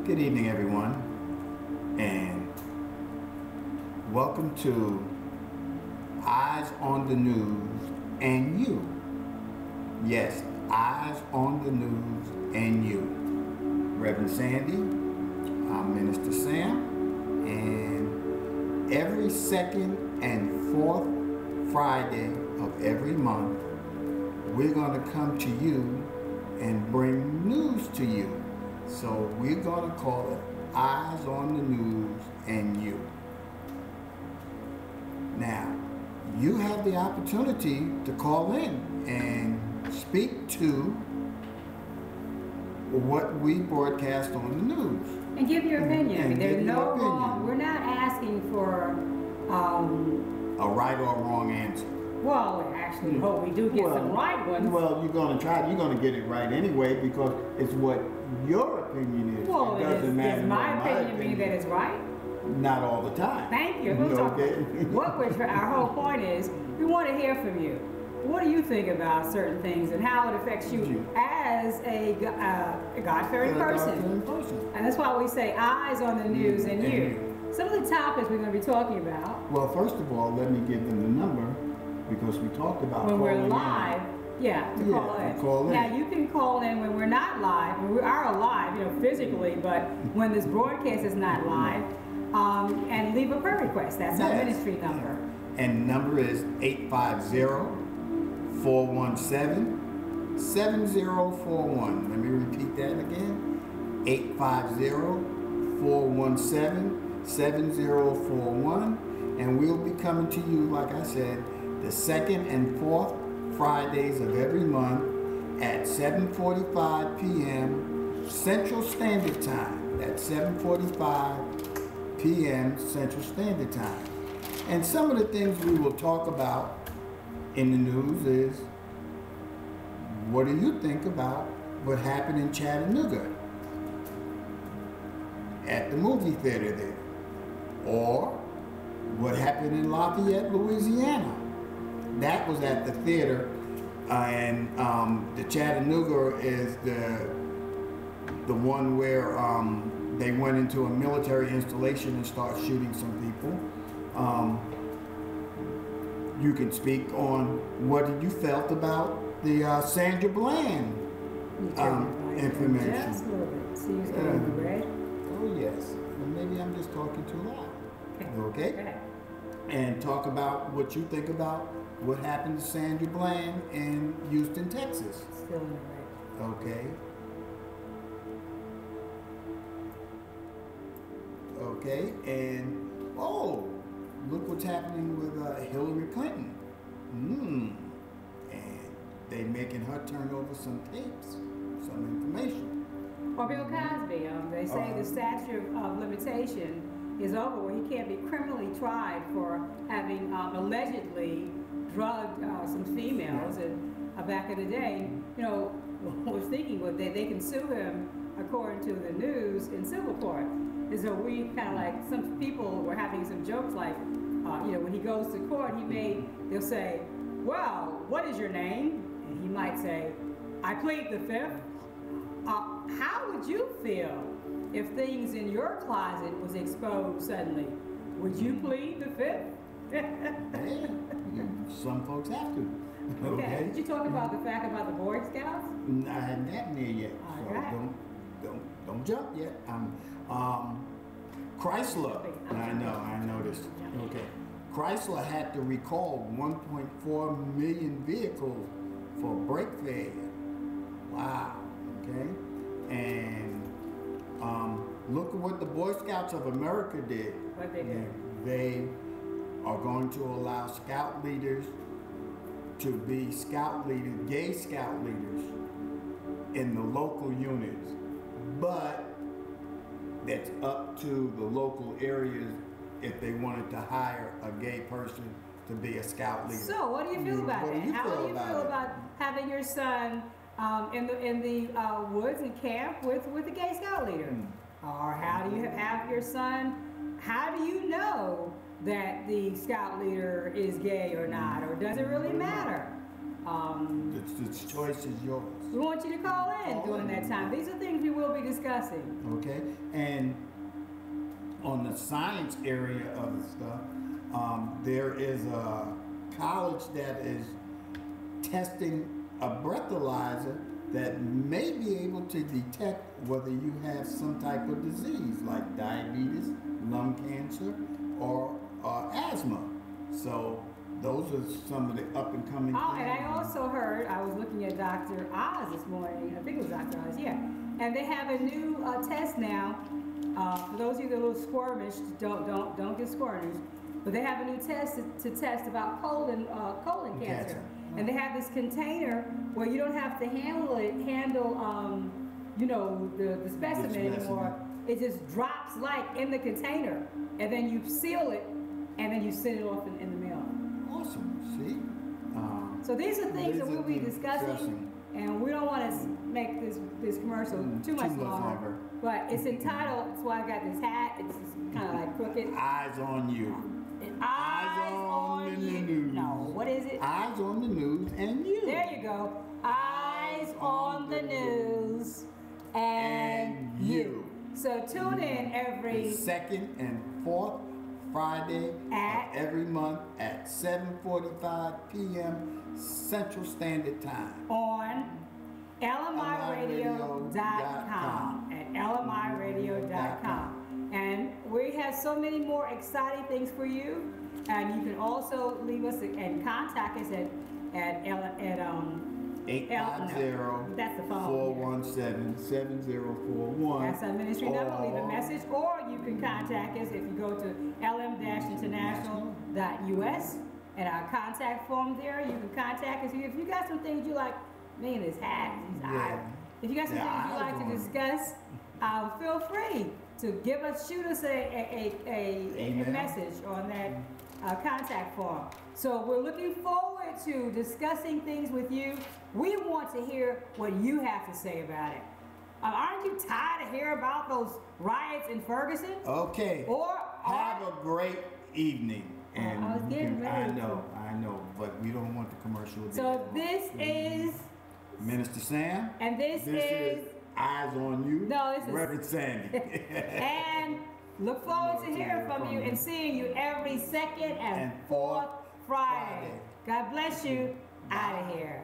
Good evening, everyone, and welcome to Eyes on the News and You. Yes, Eyes on the News and You. Reverend Sandy, I'm Minister Sam, and every second and fourth Friday of every month, we're going to come to you and bring news to you. So we're going to call it Eyes on the News and You. Now, you have the opportunity to call in and speak to what we broadcast on the news. And give your opinion. And There's no your opinion. wrong. We're not asking for, A right or wrong answer. well, actually, hope we do get some right ones. Well, you're going to get it right anyway because it's what your opinion is. Well, it doesn't matter. does my opinion mean that it's right? Not all the time. Thank you. Okay. Our whole point is, we want to hear from you. What do you think about certain things and how it affects you as a God-fearing person? And that's why we say eyes on the news and you. Some of the topics we're going to be talking about. Well, first of all, let me give them the number because we talked about when we're calling live. in. Call in. Now you can call in when we're not live. We are alive, physically, but when this broadcast is not live, and leave a prayer request. That's our ministry number. And the number is 850-417-7041. Let me repeat that again. 850-417-7041. And we'll be coming to you, like I said, the second and fourth Fridays of every month at 7:45 p.m. Central Standard Time. That's 7:45 p.m. Central Standard Time. And some of the things we will talk about in the news is, what do you think about what happened in Chattanooga at the movie theater there? Or what happened in Lafayette, Louisiana? That was at the theater, and the Chattanooga is the one where they went into a military installation and started shooting some people. You can speak on what you felt about the Sandra Bland information. Just a little bit. See who's getting the red? Oh yes. Well, maybe I'm just talking too loud. Okay. Go ahead. And talk about what you think about what happened to Sandra Bland in Houston, Texas. Still in the red. Okay. Okay, and look what's happening with Hillary Clinton. And they making her turn over some tapes, some information. Or Bill Cosby. They say the statute of limitation is over, where he can't be criminally tried for having allegedly drugged some females. And back in the day, I was thinking they can sue him according to the news in civil court. And so we kind of like, some people were having some jokes like, when he goes to court, they'll say, well, what is your name? And he might say, I plead the fifth. How would you feel if things in your closet was exposed suddenly? Would you plead the fifth? Hey, some folks have to. Okay. Did you talk about the fact about the Boy Scouts? I hadn't gotten there yet, so don't jump yet. Chrysler. I know this. Okay. Chrysler had to recall 1.4 million vehicles for brake failure. Wow. Okay. And look at what the Boy Scouts of America did. What they did? They are going to allow scout leaders to be gay scout leaders in the local units. But that's up to the local areas if they wanted to hire a gay person to be a scout leader. So what do you feel about that? How do you feel about having your son in the woods and camp with a gay scout leader? Or how do you have your son? How do you know that the scout leader is gay or not? Or does it really matter? The choice is yours. We want you to call in during that time. These are things we will be discussing. Okay, and on the science area of the stuff, there is a college that is testing a breathalyzer that may be able to detect whether you have some type of disease like diabetes, lung cancer, or asthma. So those are some of the up and coming Oh, things. and I also heard, I was looking at Dr. Oz this morning, I think it was Dr. Oz, yeah. And they have a new test now. For those of you that are a little squirmish, don't get squirmish. But they have a new test to test about colon cancer. And they have this container where you don't have to handle you know, the specimen anymore. It just drops like in the container, and then you seal it, and then you send it off in the mail. Awesome. See? So these are things that we'll be discussing, and we don't want to make this commercial too much longer. But it's entitled, that's why I got this hat, it's kind of like crooked. Eyes on you. Eyes on the you. news. No, what is it? Eyes on the news and you. There you go. Eyes on the news and you. So tune in every The second and fourth Friday of every month at 7:45 p.m. Central Standard Time. on LMIradio.com at LMIradio.com. And we have so many more exciting things for you. And you can also leave us and contact us at 850 that's the phone. 417 7041. That's our ministry number. Leave a message, or you can contact us if you go to lm-international.us and our contact form there. You can contact us if you got some things you like. Me and his hat, his eyes. If you got some things you'd like to discuss, feel free to shoot us a message on that contact form. So we're looking forward to discussing things with you. We want to hear what you have to say about it. Aren't you tired of hearing about those riots in Ferguson? Okay. Have a great evening. And I was getting ready. I know, but we don't want the commercial. So this is Minister Sam. And this is Eyes on You. No, this is Reverend Sandy. And look forward to hearing from you and seeing you every second and fourth Friday. God bless you. Out of here.